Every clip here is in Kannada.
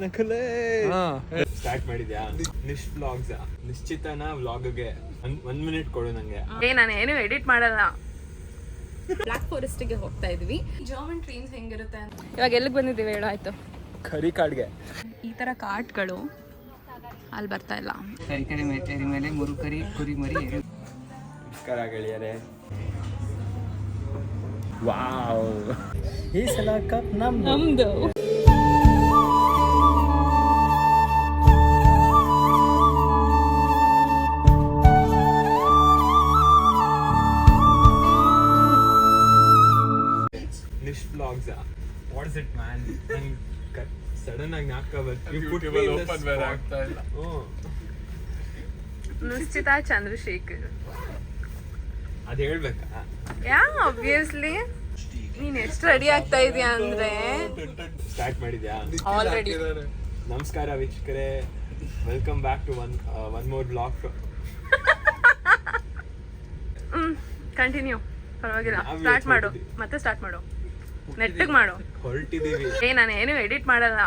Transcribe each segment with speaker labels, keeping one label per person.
Speaker 1: ನಕಲೇ ಸ್ಟಾರ್ಟ್ ಮಾಡಿದ್ಯಾ? ನಿಶ್ ವ್ಲಾಗ್ಸ್ ನಿಶ್ಚಿತನ ವ್ಲಾಗ್ಗೆ 1 ಮಿನಿಟ್ ಕೊಡು ನಂಗೆ.
Speaker 2: ನಾನು ಏನು ಎಡಿಟ್ ಮಾಡಲ್ಲ. ಬ್ಲಾಕ್ ಫಾರೆಸ್ಟ್ಗೆ ಹೋಗ್ತಾ ಇದ್ವಿ. ಜರ್ಮನ್ ಟ್ರೈನ್ಸ್ ಹೆಂಗಿರುತ್ತೆ ಅಂತ ಇವಾಗ ಎಲ್ಲಿಗೆ ಬಂದಿದ್ದೀವಿ ಹೇಳು? ಆಯ್ತು,
Speaker 1: ಕರಿ ಕಾಡ್ಗೆ.
Speaker 2: ಈ ತರ ಕಾರ್ಟ್ಗಳು ಅಲ್ಲಿ ಬರ್ತಾ ಇಲ್ಲ.
Speaker 3: ಕರಿ ಕರಿ ಮೇಟೇರಿ ಮೇಲೆ ಮುರು ಕರಿ ಕುರಿ ಮರಿ.
Speaker 1: ನಮಸ್ಕಾರ ಗೆಳೆಯರೇ. ವಾವ್, ಈ ಸಲ ಕಪ್ ನಮ್ದು. Nish vlogs what is it man? ನಂಗೆ ಸಡನ್ ಆಗಿ ನಾಕ ಆಗ್ತಾ ಇಲ್ಲ.
Speaker 2: ನಿಶ್ಚಿತ ಚಂದ್ರಶೇಖರ್
Speaker 1: ಅದ್ ಹೇಳ್ಬೇಕಾ?
Speaker 2: Yeah obviously. ನೀನ್ ಎಷ್ಟು ರೆಡಿ ಆಗ್ತಾ ಇದೀಯ ಅಂದ್ರೆ
Speaker 1: ಸ್ಟಾರ್ಟ್ ಮಾಡಿದ್ಯಾ?
Speaker 2: ಆಲ್ರೆಡಿ.
Speaker 1: ನಮಸ್ಕಾರ ವೀಕ್ಷಕರೇ, welcome back to one more blog.
Speaker 2: Continue, ಪರವಾಗಿಲ್ಲ. ಸ್ಟಾರ್ಟ್ ಮಾಡು, ಮತ್ತೆ ಸ್ಟಾರ್ಟ್ ಮಾಡು, ನೆಟ್ಟಗ್ ಮಾಡು.
Speaker 1: ಹೊರಟಿದೀವಿ.
Speaker 2: ನಾನು ಏನು ಎಡಿಟ್ ಮಾಡಲ್ಲ.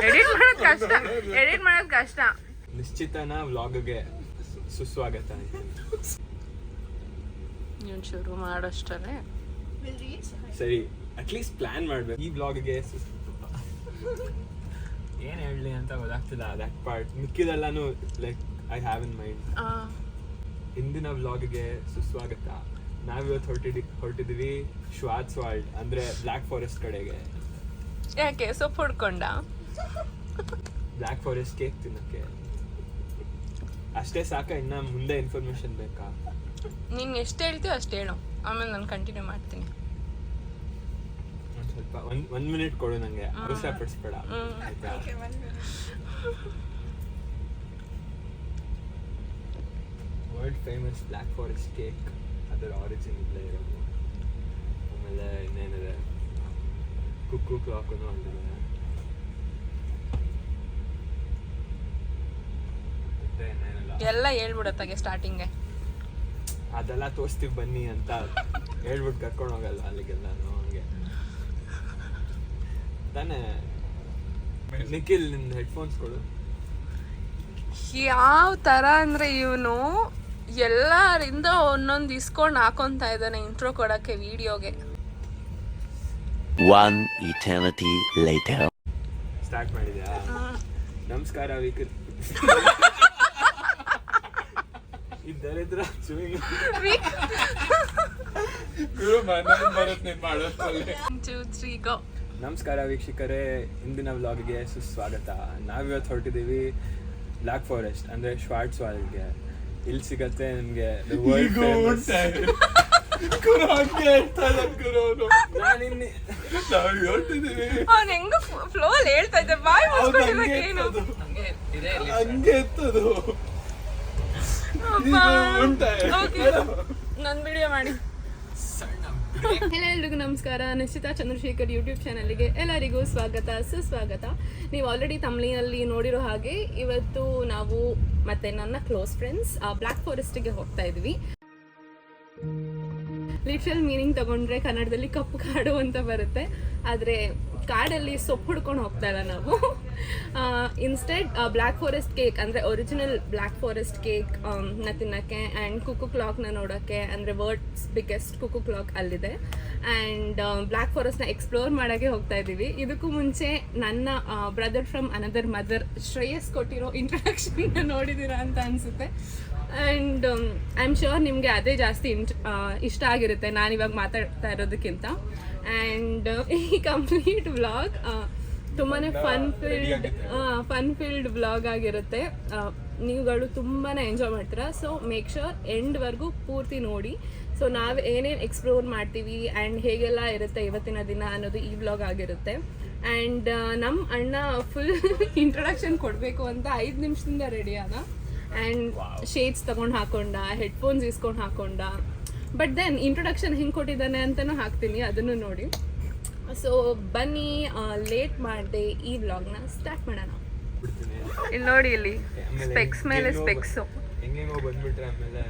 Speaker 2: ಎಡಿಟ್ ಮಾಡೋದ್ ಕಷ್ಟ.
Speaker 1: ನಿಶ್ಚಿತನ ವ್ಲಾಗ್ಗೆ ಸುಸ್ವಾಗತ.
Speaker 2: ನೀನ್ ಶುರು ಮಾಡೋಷ್ಟೇ
Speaker 1: ಸರಿ, ಅಟ್ಲೀಸ್ಟ್ ಪ್ಲಾನ್ ಮಾಡ್ಬೇಕು. ಈ ವ್ಲಾಗ್ಗೆ ಏನ್ ಹೇಳಲಿ ಅಂತ ಗೊತ್ತಾಗ್ತಿಲ್ಲ. ದಟ್ ಪಾರ್ಟ್ ಮಿಕ್ಕಿದೆಲ್ಲಾನು like I have in mind. ಹಿಂದಿನ ವ್ಲಾಗ್ಗೆ ಸುಸ್ವಾಗತ. ನಾವಿವತ್ತು ಹೊರಟಿದೀವಿ ಶ್ವಾರ್ಟ್ಸ್ವಾಲ್ಡ್ ಅಂದ್ರೆ ಬ್ಲಾಕ್ ಫಾರೆಸ್ಟ್ ಕಡೆಗೆ.
Speaker 2: ಯಾಕೆ ಸೊಪ್ಪು ಹೊಡ್ಕೊಂಡ?
Speaker 1: ಬ್ಲಾಕ್ ಫಾರೆಸ್ಟ್ ಕೇಕ್ ತಿನ್ನಕ್ಕೆ. ಅಷ್ಟೇ ಸಾಕ? ಇನ್ನ ಮುಂದೆ ಇನ್ಫಾರ್ಮೇಶನ್ ಬೇಕಾ?
Speaker 2: ನೀನ್ ಎಷ್ಟು ಹೇಳ್ತೀಯೋ ಅಷ್ಟು ಹೇಳು, ಆಮೇಲೆ ನಾನು ಕಂಟಿನ್ಯೂ ಮಾಡ್ತೀನಿ.
Speaker 1: ಒಂದ್ ಸ್ವಲ್ಪ 1 ಮಿನಿಟ್ ಕೊಡು ನಂಗೆ, ಅವಸರ ಪಡಿಸ್ಬೇಡ ಆಯ್ತಾ? World famous black forest cake, ಅದರ ಆರಿಜಿನ್ ಇಲ್ಲೇ ಇರೋದು. ಆಮೇಲೆ ಇನ್ನೇನಿದೆ, ಕುಕ್ಕು ಕ್ಲಾಕು ಅಲ್ಲಿದೆ.
Speaker 2: ಎಲ್ಲ ಹೇಳ್ಬಿಡತ್ತಾಗೆ ಸ್ಟಾರ್ಟಿಂಗ್ಗೆ.
Speaker 1: ಅದೆಲ್ಲ ತೋರಿಸ್ತೀವಿ ಬನ್ನಿ ಅಂತ ಹೇಳ್ಬಿಟ್ಟು ಕರ್ಕೊಂಡು ಹೋಗಲ್ಲ ಅಲ್ಲಿಗೆಲ್ಲ. ಹಂಗೆ ತಾನೇ. ನಿಖಿಲ್, ನಿನ್ನ ಹೆಡ್ಫೋನ್ಸ್ ಕೊಡು.
Speaker 2: ಯಾವ ತರ ಅಂದ್ರೆ ಇವನು ಎಲ್ಲರಿಂದ ಒಂದೊಂದು ಇಸ್ಕೊಂಡು ಹಾಕೊಂತ ಇದ್ದಾನೆ ಇಂಟ್ರೋ ಕೊಡಕ್ಕೆ ವಿಡಿಯೋಗೆ.
Speaker 4: One eternity later.
Speaker 1: ಸ್ಟಾರ್ಟ್ ಮಾಡಿದ್ಯಾ? ನಮಸ್ಕಾರ ವೀಕರ್. ಇದ್ದರಿದ್ರ ನಮಸ್ಕಾರ ವೀಕ್ಷಕರೇ, ಇಂದಿನ ವ್ಲಾಗ್ಗೆ ಸುಸ್ವಾಗತ. ನಾವಿವತ್ತು ಹೊರಟಿದ್ದೀವಿ ಬ್ಲಾಕ್ ಫಾರೆಸ್ಟ್ ಅಂದ್ರೆ ಶ್ವಾರ್ಟ್ಸ್ವಾಲ್ಡ್ಗೆ. ಇಲ್ಲಿ ಸಿಗತ್ತೆ ನಿಮ್ಗೆ ವರ್ಲ್ಡ್ ಫೇಮಸ್.
Speaker 2: ಹೆಂಗ ಫ್ಲೋ ಅಲ್ಲಿ ಹೇಳ್ತಾ ಇದ್ದೆ, ಬಾಯ್ ಮುಚ್ಕೊಂಡಿದ್ದಕ್ಕೇನು ನನ್ ವಿಡಿಯೋ ಮಾಡಿ. ಎಲ್ಲರಿಗೂ ನಮಸ್ಕಾರ. ನಿಶ್ಚಿತ ಚಂದ್ರಶೇಖರ್ ಯೂಟ್ಯೂಬ್ ಚಾನಲ್ಗೆ ಎಲ್ಲರಿಗೂ ಸ್ವಾಗತ, ಸುಸ್ವಾಗತ. ನೀವು ಆಲ್ರೆಡಿ ತಮಿಳಿನಲ್ಲಿ ನೋಡಿರೋ ಹಾಗೆ ಇವತ್ತು ನಾವು ಮತ್ತೆ ನನ್ನ ಕ್ಲೋಸ್ ಫ್ರೆಂಡ್ಸ್ ಬ್ಲಾಕ್ ಫಾರೆಸ್ಟ್ಗೆ ಹೋಗ್ತಾ ಇದ್ವಿ. ಲಿಟ್ರಲ್ ಮೀನಿಂಗ್ ತಗೊಂಡ್ರೆ ಕನ್ನಡದಲ್ಲಿ ಕಪ್ಪು ಕಾಡು ಅಂತ ಬರುತ್ತೆ. ಆದರೆ ಕಾಡಲ್ಲಿ ಸೊಪ್ಪು ಹುಡ್ಕೊಂಡು ಹೋಗ್ತಾ ಇಲ್ಲ ನಾವು. ಇನ್ಸ್ಟೆಡ್ ಬ್ಲ್ಯಾಕ್ ಫಾರೆಸ್ಟ್ ಕೇಕ್ ಅಂದರೆ ಒರಿಜಿನಲ್ ಬ್ಲ್ಯಾಕ್ ಫಾರೆಸ್ಟ್ ಕೇಕ್ ನ ತಿನ್ನೋಕ್ಕೆ ಆ್ಯಂಡ್ ಕುಕ್ಕು ಕ್ಲಾಕ್ನ ನೋಡೋಕ್ಕೆ, ಅಂದರೆ ವರ್ಲ್ಡ್ಸ್ ಬಿಗ್ಗೆಸ್ಟ್ ಕುಕ್ಕು ಕ್ಲಾಕ್ ಅಲ್ಲಿದೆ. ಆ್ಯಂಡ್ ಬ್ಲ್ಯಾಕ್ ಫಾರೆಸ್ಟ್ನ ಎಕ್ಸ್ಪ್ಲೋರ್ ಮಾಡೋಕ್ಕೆ ಹೋಗ್ತಾ ಇದ್ದೀವಿ. ಇದಕ್ಕೂ ಮುಂಚೆ ನನ್ನ brother from another mother Shreyas ಕೊಟ್ಟಿರೋ ಇಂಟ್ರಡಕ್ಷನ್ನ ನೋಡಿದ್ದೀರಾ ಅಂತ ಅನಿಸುತ್ತೆ. ಆ್ಯಂಡ್ ಐ ಆಮ್ ಶ್ಯೂರ್ ನಿಮಗೆ ಅದೇ ಜಾಸ್ತಿ ಇಷ್ಟ ಆಗಿರುತ್ತೆ ನಾನಿವಾಗ ಮಾತಾಡ್ತಾ ಇರೋದಕ್ಕಿಂತ. ಆ್ಯಂಡ್ ಈ ಕಂಪ್ಲೀಟ್ ವ್ಲಾಗ್ ತುಂಬಾ ಫನ್ ಫೀಲ್ಡ್ ವ್ಲಾಗ್ ಆಗಿರುತ್ತೆ. ನೀವುಗಳು ತುಂಬಾ ಎಂಜಾಯ್ ಮಾಡ್ತೀರಾ. ಸೊ ಮೇಕ್ ಶ್ಯೂರ್ ಎಂಡ್ವರೆಗೂ ಪೂರ್ತಿ ನೋಡಿ. ಸೊ ನಾವು ಏನೇನು ಎಕ್ಸ್ಪ್ಲೋರ್ ಮಾಡ್ತೀವಿ ಆ್ಯಂಡ್ ಹೇಗೆಲ್ಲ ಇರುತ್ತೆ ಇವತ್ತಿನ ದಿನ ಅನ್ನೋದು ಈ ವ್ಲಾಗ್ ಆಗಿರುತ್ತೆ. ಆ್ಯಂಡ್ ನಮ್ಮ ಅಣ್ಣ ಫುಲ್ ಇಂಟ್ರೊಡಕ್ಷನ್ ಕೊಡಬೇಕು ಅಂತ 5 ನಿಮಿಷದಿಂದ ರೆಡಿ ಆದ. ಆ್ಯಂಡ್ ಶೇಡ್ಸ್ ತೊಗೊಂಡು ಹಾಕೊಂಡ, ಹೆಡ್ಫೋನ್ಸ್ ಇಸ್ಕೊಂಡು ಹಾಕೊಂಡ. ಬಟ್ ದೆನ್ ಇಂಟ್ರೊಡಕ್ಷನ್ ಹೆಂಗೆ ಕೊಟ್ಟಿದ್ದಾನೆ ಅಂತಲೂ ಹಾಕ್ತೀನಿ, ಅದನ್ನು ನೋಡಿ. ಸೊ ಬನ್ನಿ, ಲೇಟ್ ಮಾಡದೆ ಈ ವ್ಲಾಗ್ನ ಸ್ಟಾರ್ಟ್ ಮಾಡೋಣ. ಇಲ್ಲಿ ನೋಡಿ, ಇಲ್ಲಿ ಸ್ಪೆಕ್ಸ್ ಮೇಲೆ ಸ್ಪೆಕ್ಸು.
Speaker 1: ಹೆಂಗೆಂಗೋ ಬಂದ್ಬಿಟ್ರೆ ಆಮೇಲೆ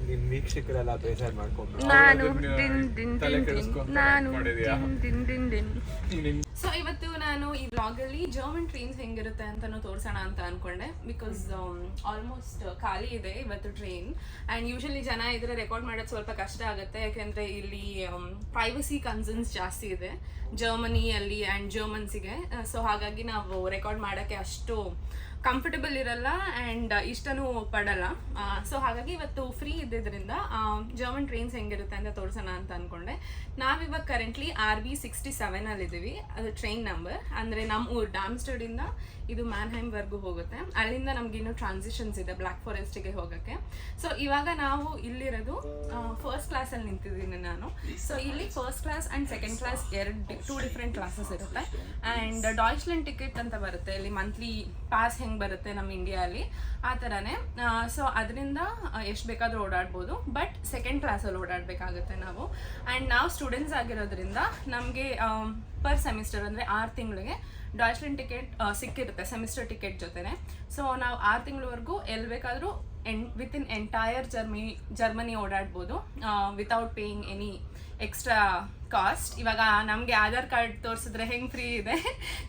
Speaker 1: ನಿಮ್ಮ ವೀಕ್ಷಕರೆಲ್ಲ ಬೇಜಾರು ಮಾಡ್ಕೊಂಡು
Speaker 2: ನಾನು ದಿನ್ ದಿನ್ ದಿನ್ ದಿನ್ ನಾನು ದಿನ್ ದಿನ್ ದಿನ್ ದಿನ್ ಸೊ ಇವತ್ತು ನಾನು ಈ ವ್ಲಾಗಲ್ಲಿ ಜರ್ಮನ್ ಟ್ರೈನ್ಸ್ ಹೆಂಗಿರುತ್ತೆ ಅಂತಲೂ ತೋರಿಸೋಣ ಅಂತ ಅನ್ಕೊಂಡೆ. ಬಿಕಾಸ್ ಆಲ್ಮೋಸ್ಟ್ ಖಾಲಿ ಇದೆ ಇವತ್ತು ಟ್ರೈನ್. ಆ್ಯಂಡ್ ಯೂಶಲಿ ಜನ ಇದ್ರೆ ರೆಕಾರ್ಡ್ ಮಾಡೋದು ಸ್ವಲ್ಪ ಕಷ್ಟ ಆಗುತ್ತೆ, ಯಾಕೆಂದರೆ ಇಲ್ಲಿ ಪ್ರೈವಸಿ ಕನ್ಸರ್ನ್ಸ್ ಜಾಸ್ತಿ ಇದೆ ಜರ್ಮನಿಯಲ್ಲಿ ಆ್ಯಂಡ್ ಜರ್ಮನ್ಸಿಗೆ. ಸೊ ಹಾಗಾಗಿ ನಾವು ರೆಕಾರ್ಡ್ ಮಾಡೋಕ್ಕೆ ಅಷ್ಟು ಕಂಫರ್ಟಬಲ್ ಇರಲ್ಲ ಆ್ಯಂಡ್ ಇಷ್ಟನೂ ಪಡಲ್ಲ. ಸೊ ಹಾಗಾಗಿ ಇವತ್ತು ಫ್ರೀ ಇದ್ದಿದ್ದರಿಂದ ಜರ್ಮನ್ ಟ್ರೈನ್ಸ್ ಹೆಂಗಿರುತ್ತೆ ಅಂತ ತೋರಿಸೋಣ ಅಂತ ಅಂದ್ಕೊಂಡೆ. ನಾವಿವಾಗ ಕರೆಂಟ್ಲಿ RB67 ಅಲ್ಲಿದ್ದೀವಿ. ಅದು ಟ್ರೈನ್ ನಂಬರ್. ಅಂದರೆ ನಮ್ಮ ಊರು ಡಾಮ್ಸ್ಟರ್ಡಿಂದ ಇದು ಮ್ಯಾನ್ಹೈಮ್ವರೆಗೂ ಹೋಗುತ್ತೆ. ಅಲ್ಲಿಂದ ನಮಗಿನ್ನೂ ಟ್ರಾನ್ಸಿಷನ್ಸ್ ಇದೆ ಬ್ಲ್ಯಾಕ್ ಫಾರೆಸ್ಟಿಗೆ ಹೋಗೋಕ್ಕೆ. ಸೊ ಇವಾಗ ನಾವು ಇಲ್ಲಿರೋದು ಫಸ್ಟ್ ಕ್ಲಾಸಲ್ಲಿ ನಿಂತಿದ್ದೀನಿ ನಾನು. ಸೊ ಇಲ್ಲಿ first class and second class 2 different classes ಇರುತ್ತೆ. ಆ್ಯಂಡ್ ಡಾಯ್ಚ್ಲೆಂಡ್ ಟಿಕೆಟ್ ಅಂತ ಬರುತ್ತೆ, ಇಲ್ಲಿ ಮಂತ್ಲಿ ಪಾಸ್ ಹೆಂಗೆ ಬರುತ್ತೆ ನಮ್ಮ ಇಂಡಿಯಾಲಿ ಆ ಥರನೇ. ಸೊ ಅದರಿಂದ ಎಷ್ಟು ಬೇಕಾದರೂ ಓಡಾಡ್ಬೋದು, ಬಟ್ ಸೆಕೆಂಡ್ ಕ್ಲಾಸಲ್ಲಿ ಓಡಾಡಬೇಕಾಗುತ್ತೆ ನಾವು. ಆ್ಯಂಡ್ ನಾವು ಸ್ಟೂಡೆಂಟ್ಸ್ ಆಗಿರೋದ್ರಿಂದ ನಮಗೆ ಪರ್ ಸೆಮಿಸ್ಟರ್ ಅಂದರೆ 6 ತಿಂಗಳಿಗೆ ಡಾಯ್ಚ್ಲೆಂಡ್ ಟಿಕೆಟ್ ಸಿಕ್ಕಿರುತ್ತೆ ಸೆಮಿಸ್ಟರ್ ಟಿಕೆಟ್ ಜೊತೆನೆ. ಸೊ ನಾವು 6 ತಿಂಗಳವರೆಗೂ ಎಲ್ಲಿ ಬೇಕಾದರೂ ವಿತಿನ್ ಎಂಟೈರ್ ಜರ್ಮನಿ ಓಡಾಡ್ಬೋದು without paying any extra cost. ಇವಾಗ ನಮಗೆ ಆಧಾರ್ ಕಾರ್ಡ್ ತೋರಿಸಿದ್ರೆ ಹೆಂಗೆ ಫ್ರೀ ಇದೆ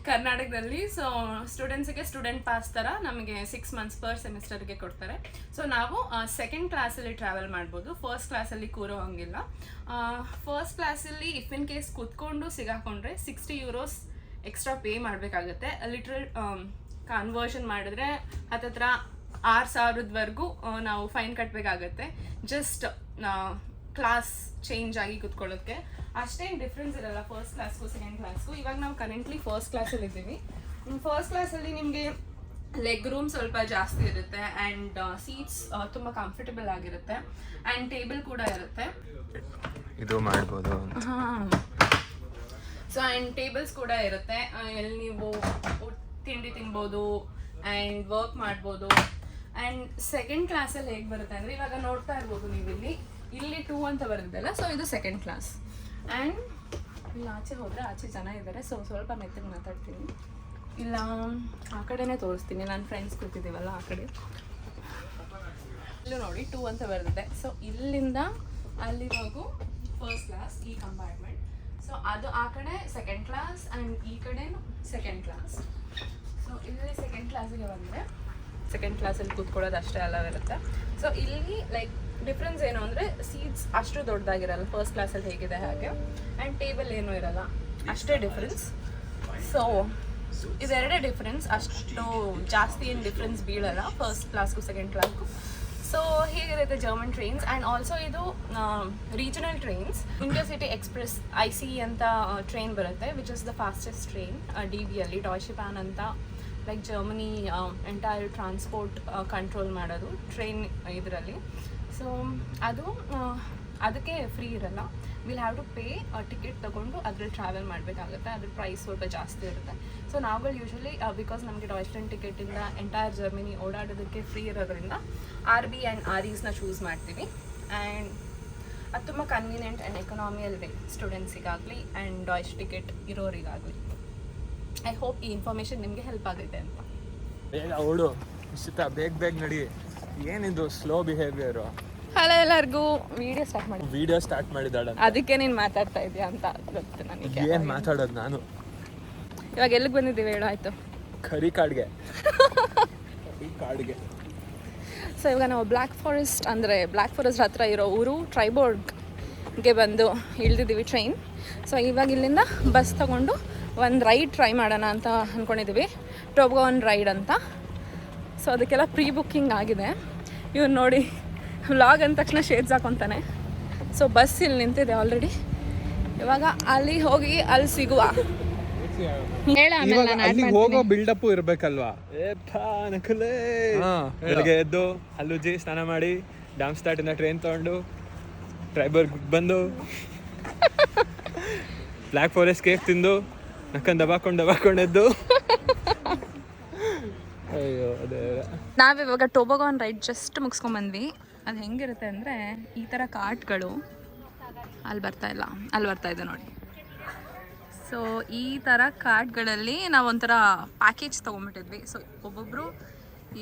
Speaker 2: ಕರ್ನಾಟಕದಲ್ಲಿ. ಸೊ ಸ್ಟೂಡೆಂಟ್ಸಿಗೆ ಸ್ಟೂಡೆಂಟ್ ಪಾಸ್ ಥರ ನಮಗೆ 6 ಮಂತ್ಸ್ ಪರ್ ಸೆಮಿಸ್ಟರ್ಗೆ ಕೊಡ್ತಾರೆ. ಸೊ ನಾವು ಸೆಕೆಂಡ್ ಕ್ಲಾಸಲ್ಲಿ ಟ್ರಾವೆಲ್ ಮಾಡ್ಬೋದು, ಫಸ್ಟ್ ಕ್ಲಾಸಲ್ಲಿ ಕೂರೋ ಹಂಗಿಲ್ಲ. ಫಸ್ಟ್ ಕ್ಲಾಸಲ್ಲಿ ಇಫ್ ಇನ್ ಕೇಸ್ ಕೂತ್ಕೊಂಡು ಸಿಗಾಕೊಂಡ್ರೆ 60 euros ಎಕ್ಸ್ಟ್ರಾ ಪೇ ಮಾಡಬೇಕಾಗುತ್ತೆ. ಲಿಟ್ರಲ್ ಕನ್ವರ್ಷನ್ ಮಾಡಿದ್ರೆ ಹತ್ತತ್ರ 6,000ವರೆಗೂ ನಾವು ಫೈನ್ ಕಟ್ಟಬೇಕಾಗತ್ತೆ ಜಸ್ಟ್ ಕ್ಲಾಸ್ ಚೇಂಜ್ ಆಗಿ ಕೂತ್ಕೊಳ್ಳೋಕ್ಕೆ. ಅಷ್ಟೇನು ಡಿಫ್ರೆನ್ಸ್ ಇರಲ್ಲ ಫಸ್ಟ್ ಕ್ಲಾಸ್ಗೂ ಸೆಕೆಂಡ್ ಕ್ಲಾಸ್ಗೂ. ಇವಾಗ ನಾವು ಕರೆಂಟ್ಲಿ ಫಸ್ಟ್ ಕ್ಲಾಸಲ್ಲಿ ಇದ್ದೀವಿ. ಫಸ್ಟ್ ಕ್ಲಾಸಲ್ಲಿ ನಿಮಗೆ ಲೆಗ್ ರೂಮ್ ಸ್ವಲ್ಪ ಜಾಸ್ತಿ ಇರುತ್ತೆ ಆ್ಯಂಡ್ ಸೀಟ್ಸ್ ತುಂಬ ಕಂಫರ್ಟಬಲ್ ಆಗಿರುತ್ತೆ ಆ್ಯಂಡ್ ಟೇಬಲ್ ಕೂಡ ಇರುತ್ತೆ.
Speaker 1: ಇದು ಮಾಡ್ಬೋದು.
Speaker 2: ಹಾಂ, ಸೊ ಆ್ಯಂಡ್ ಟೇಬಲ್ಸ್ ಕೂಡ ಇರುತ್ತೆ, ಎಲ್ಲಿ ನೀವು ತಿಂಡಿ ತಿನ್ಬೋದು ಆ್ಯಂಡ್ ವರ್ಕ್ ಮಾಡ್ಬೋದು. ಆ್ಯಂಡ್ ಸೆಕೆಂಡ್ ಕ್ಲಾಸಲ್ಲಿ ಹೇಗೆ ಬರುತ್ತೆ ಅಂದರೆ ಇವಾಗ ನೋಡ್ತಾ ಇರ್ಬೋದು ನೀವು ಇಲ್ಲಿ 2 ಅಂತ ಬರುತ್ತಲ್ಲ. ಸೊ ಇದು ಸೆಕೆಂಡ್ ಕ್ಲಾಸ್. ಆ್ಯಂಡ್ ಇಲ್ಲಿ ಆಚೆ ಹೋದರೆ ಆಚೆ ಜನ ಇದ್ದಾರೆ, ಸೊ ಸ್ವಲ್ಪ ಮೆತ್ತಗೆ ಮಾತಾಡ್ತೀನಿ. ಇಲ್ಲ ಆ ಕಡೆನೇ ತೋರಿಸ್ತೀನಿ, ನನ್ನ ಫ್ರೆಂಡ್ಸ್ ಕೂತಿದ್ದೀವಲ್ಲ ಆ ಕಡೆ. ಇಲ್ಲೂ ನೋಡಿ 2 ಅಂತ ಬರುತ್ತೆ. ಸೊ ಇಲ್ಲಿಂದ ಅಲ್ಲಿವರೆಗೂ ಫಸ್ಟ್ ಕ್ಲಾಸ್ ಈ ಕಂಪಾರ್ಟ್ಮೆಂಟ್. ಸೊ ಅದು ಆ ಕಡೆ ಸೆಕೆಂಡ್ ಕ್ಲಾಸ್ ಆ್ಯಂಡ್ ಈ ಕಡೆನೂ ಸೆಕೆಂಡ್ ಕ್ಲಾಸ್. ಸೊ ಇಲ್ಲಿ ಸೆಕೆಂಡ್ ಕ್ಲಾಸಿಗೆ ಬಂದರೆ ಸೆಕೆಂಡ್ ಕ್ಲಾಸಲ್ಲಿ ಕೂತ್ಕೊಳ್ಳೋದು ಅಷ್ಟೇ ಅಲ್ಲವಿರುತ್ತೆ. ಸೊ ಇಲ್ಲಿ ಲೈಕ್ ಡಿಫ್ರೆನ್ಸ್ ಏನು ಅಂದರೆ ಸೀಟ್ಸ್ ಅಷ್ಟು ದೊಡ್ಡದಾಗಿರಲ್ಲ ಫಸ್ಟ್ ಕ್ಲಾಸಲ್ಲಿ ಹೇಗಿದೆ ಹಾಗೆ, ಆ್ಯಂಡ್ ಟೇಬಲ್ ಏನೂ ಇರಲ್ಲ, ಅಷ್ಟೇ ಡಿಫ್ರೆನ್ಸ್. ಸೊ ಇದೆರಡೇ ಡಿಫ್ರೆನ್ಸ್, ಅಷ್ಟು ಜಾಸ್ತಿ ಏನು ಡಿಫ್ರೆನ್ಸ್ ಬೀಳಲ್ಲ ಫಸ್ಟ್ ಕ್ಲಾಸ್ಗೂ ಸೆಕೆಂಡ್ ಕ್ಲಾಸ್ಗೂ. ಸೊ ಹೇಗಿರುತ್ತೆ ಜರ್ಮನ್ ಟ್ರೈನ್ಸ್. ಆ್ಯಂಡ್ ಆಲ್ಸೋ ಇದು regional trains. Intercity express IC ಅಂತ ಟ್ರೈನ್ ಬರುತ್ತೆ, which is the fastest train DBಯಲ್ಲಿ. ಡಾಯ್ಚೆ ಬ್ಯಾನ್ ಅಂತ like Germany entire transport control ಮಾಡೋದು ಟ್ರೈನ್ ಇದರಲ್ಲಿ. ಸೊ ಅದಕ್ಕೆ ಫ್ರೀ ಇರಲ್ಲ, will have to pay ticket ತೊಗೊಂಡು ಅದ್ರಲ್ಲಿ ಟ್ರಾವೆಲ್ ಮಾಡಬೇಕಾಗುತ್ತೆ. ಅದ್ರ ಪ್ರೈಸ್ ಸ್ವಲ್ಪ ಜಾಸ್ತಿ ಇರುತ್ತೆ. ಸೊ ನಾವುಗಳು ಯೂಶ್ವಲಿ ಬಿಕಾಸ್ ನಮಗೆ ಡಾಯ್ಚ್ಲೆಂಡ್ ಟಿಕೆಟಿಂದ ಎಂಟೈರ್ ಜರ್ಮನಿ ಓಡಾಡೋದಕ್ಕೆ ಫ್ರೀ ಇರೋದ್ರಿಂದ RB ಆ್ಯಂಡ್ REಸ್ನ ಚೂಸ್ ಮಾಡ್ತೀವಿ. ಆ್ಯಂಡ್ ಅದು ತುಂಬ ಕನ್ವೀನಿಯೆಂಟ್ ಆ್ಯಂಡ್ ಎಕನಾಮಿಯಲ್ ವೇ ಸ್ಟೂಡೆಂಟ್ಸಿಗಾಗಲಿ ಆ್ಯಂಡ್ ಡಾಯ್ಚ್ ಟಿಕೆಟ್ ಇರೋರಿಗಾಗಲಿ. ಐ ಹೋಪ್ ಈ ಇನ್ಫಾರ್ಮೇಷನ್ ನಿಮಗೆ ಹೆಲ್ಪ್ ಆಗುತ್ತೆ ಅಂತ.
Speaker 1: ಬೇಗ ಓಡು ಇಷ್ಟ, ಬೇಗ ನಡಿ. ಏನಿದು ಸ್ಲೋ ಬಿಹೇವಿಯರು?
Speaker 2: ಹಲೋ ಎಲ್ಲರಿಗೂ, ವಿಡಿಯೋ ಸ್ಟಾರ್ಟ್
Speaker 1: ಮಾಡಿದಾಳ,
Speaker 2: ಅದಕ್ಕೆ ನೀನು ಮಾತಾಡ್ತಾ ಇದೆಯಾ ಅಂತ ಗೊತ್ತು ನನಗೆ.
Speaker 1: ಏನು ಮಾತಾಡೋದು ನಾನು?
Speaker 2: ಇವಾಗ ಎಲ್ಲಿಗೆ ಬಂದಿದ್ದೀವಿ ಹೇಳು? ಆಯಿತು,
Speaker 1: ಕರಿ ಕಾಡ್ಗೆ.
Speaker 2: ಸೊ ಇವಾಗ ನಾವು ಬ್ಲ್ಯಾಕ್ ಫಾರೆಸ್ಟ್ ಹತ್ರ ಇರೋ ಊರು ಟ್ರೈಬೋರ್ಗ್ಗೆ ಬಂದು ಇಳಿದಿದ್ದೀವಿ ಟ್ರೈನ್. ಸೊ ಇವಾಗ ಇಲ್ಲಿಂದ ಬಸ್ ತೊಗೊಂಡು ಒಂದು ರೈಡ್ ಟ್ರೈ ಮಾಡೋಣ ಅಂತ ಅಂದ್ಕೊಂಡಿದ್ದೀವಿ, ಟೋಬೋಗಾನ್ ರೈಡ್ ಅಂತ. ಸೊ ಅದಕ್ಕೆಲ್ಲ ಪ್ರೀ ಬುಕ್ಕಿಂಗ್ ಆಗಿದೆ. ಇವ್ರು ನೋಡಿ ವ್ಲಾಗ್ ಅಂದ ತಕ್ಷಣ ಶೇಡ್ಸ್ ಹಾಕೊತಾನೆ. ಸೊ ಬಸ್ ಇಲ್ಲಿ ನಿಂತಿದೆ ಆಲ್ರೆಡಿ. ಇವಾಗ ಅಲ್ಲಿ ಹೋಗಿ ಅಲ್ಲಿ ಸಿಗುವ.
Speaker 1: ಹೋಗೋ ಬಿಲ್ಡಪ್ ಇರ್ಬೇಕಲ್ವಾ? ಬೆಳಗ್ಗೆ ಎದ್ದು ಹಲ್ಲುಜ್ಜಿ ಸ್ನಾನ ಮಾಡಿ ಡಾಮ್ಸ್ಟಾರ್ಟ್ ಇಂದ ಟ್ರೈನ್ ತಗೊಂಡು ಟ್ರೈಬರ್ಗ್ ಬಂದು ಬ್ಲ್ಯಾಕ್ ಫಾರೆಸ್ಟ್ ಕೇಕ್ ತಿಂದು ನಕ್ಕನ್ ದಬಾಕೊಂಡೆದ್ದು. ಅಯ್ಯೋ
Speaker 2: ನಾವಿವಾಗ ಟೋಬೋಗಾನ್ ರೈಡ್ ಜಸ್ಟ್ ಮುಗಿಸ್ಕೊಂಡ್ಬಂದ್ವಿ. ಅದು ಹೆಂಗಿರುತ್ತೆ ಅಂದರೆ ಈ ಥರ ಕಾರ್ಟ್ಗಳು ಅಲ್ಲಿ ಬರ್ತಾ ಇದೆ ನೋಡಿ. ಸೊ ಈ ಥರ ಕಾರ್ಟ್ಗಳಲ್ಲಿ ನಾವು ಒಂಥರ ಪ್ಯಾಕೇಜ್ ತೊಗೊಂಬಿಟ್ಟಿದ್ವಿ. ಸೊ ಒಬ್ಬೊಬ್ಬರು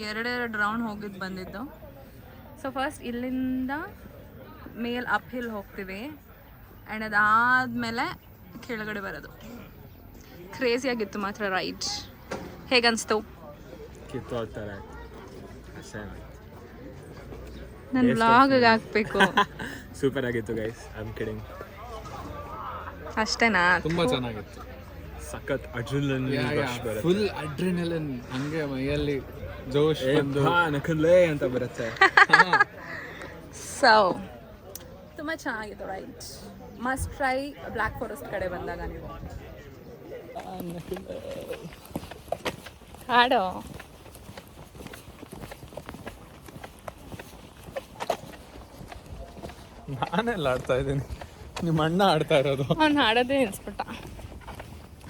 Speaker 2: 2 ರೌಂಡ್ ಹೋಗಿದ್ದು ಬಂದಿದ್ದು. ಸೊ ಫಸ್ಟ್ ಇಲ್ಲಿಂದ ಅಪ್ ಹಿಲ್ ಹೋಗ್ತೀವಿ ಆ್ಯಂಡ್ ಅದಾದಮೇಲೆ ಕೆಳಗಡೆ ಬರೋದು. ಕ್ರೇಜಿ ಆಗಿತ್ತು ಮಾತ್ರ ರೈಡ್. ಹೇಗನ್ಸ್ತು?
Speaker 1: ಕಿತ್ತೋಗ್ತಾರೆ
Speaker 2: ನನ್ನ ವ್ಲಾಗಿಗೆ ಹಾಕ್ಬೇಕು.
Speaker 1: ಸೂಪರ್ ಆಗಿತ್ತು ಗೈಸ್, ಐ ಆಮ್ ಕಿಡಿಂಗ್.
Speaker 2: ಅಷ್ಟೇನಾ?
Speaker 5: ತುಂಬಾ ಚೆನ್ನಾಗಿತ್ತು.
Speaker 1: ಸಖತ್ ಅಡ್ರಿನಲಿನ್ ರಶ್ ಬರುತ್ತೆ.
Speaker 5: ಫುಲ್ ಅಡ್ರಿನಲಿನ್, ಹಂಗೆ ಮೈಯಲ್ಲಿ ಜೋಶ್ ಬಂದು
Speaker 1: ನಕಲೇ ಅಂತ ಬರುತ್ತೆ.
Speaker 2: ಸೊ ತುಂಬ ಚೆನ್ನಾಗಿತ್ತು right. Must try black forest ಕಡೆ ಬಂದಾಗ ನೀವು. ಹಾಡೋ
Speaker 5: ನಾನೆಲ್ಲ ಆಡ್ತಾ ಇದ್ದೀನಿ, ನಿಮ್ಮ ಅಣ್ಣ ಆಡ್ತಾ ಇರೋದು.
Speaker 2: ಅವ್ನು ಹಾಡೋದೇ ನಿಲ್ಸ್ಬಿಟ್ಟ.